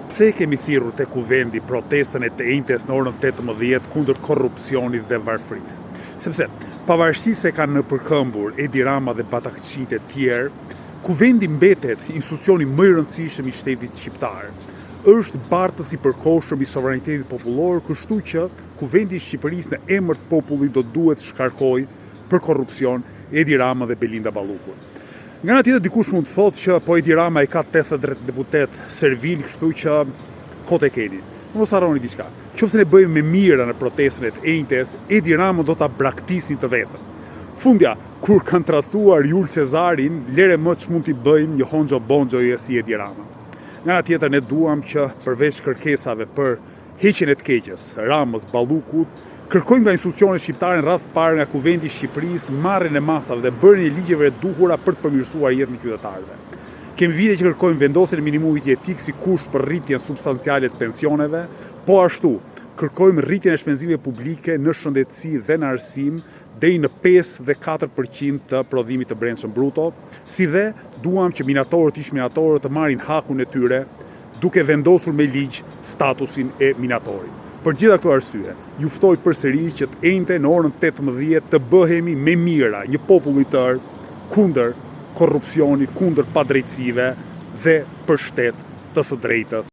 Pse kemi thirrur te kuvendi protestën e të enjtes në orën 18 kundër korrupsionit dhe varfërisë? Sepse pavarësisht se kanë në përkëmbur Edi Rama dhe batakçitë e tjerë, kuvendi mbetet institucioni më i rëndësishëm i shtetit shqiptar. Është bartës i përkohshëm i sovranitetit popullor, kështu që kuvendi i Shqipërisë në emër të popullit do duhet shkarkojë për korrupsion Edi Rama dhe Belinda Ballukun. Nga ana tjetër dikush mund të thotë që po Edi Rama i ka 80 deputet servil, kështu që kot e keni. Mos harroni diçka. Qofse ne bëjmë me mira në protestën e të enjtes, Edi Rama do ta braktisin të vetën. Fundja, kur kanë tradhtuar Jul Cezarin, lere më ç'mund t'i bëjmë një Honxho Bonxhoje si Edi Rama. Nga ana tjetër ne duam që përveç kërkesave për heqjen e të keqes, Ramës, Ballukut, kërkojmë nga institucionet shqiptare në radhë parë nga Kuvendi i Shqipërisë marrjen e masave dhe bërjen e ligjeve të duhura për të përmirësuar jetën e qytetarëve. Kemi vite që kërkojmë vendosjen e minimumit jetik si kusht për rritjen substanciale të pensioneve, po ashtu kërkojmë rritjen e shpenzimeve publike në shëndetësi dhe në arsim deri në 5 dhe 4% të prodhimit të brendshëm bruto, si dhe duam që minatorët ish minatorët të marrin hakun e tyre duke vendosur me ligj statusin e minatorit. Për gjitha këto arsye, ju ftoj përsëri që të enjte në orën 18 të bëhemi me mira, një popull i tërë, kundër korrupsionit, kundër padrejtësive dhe për shtet të së drejtës.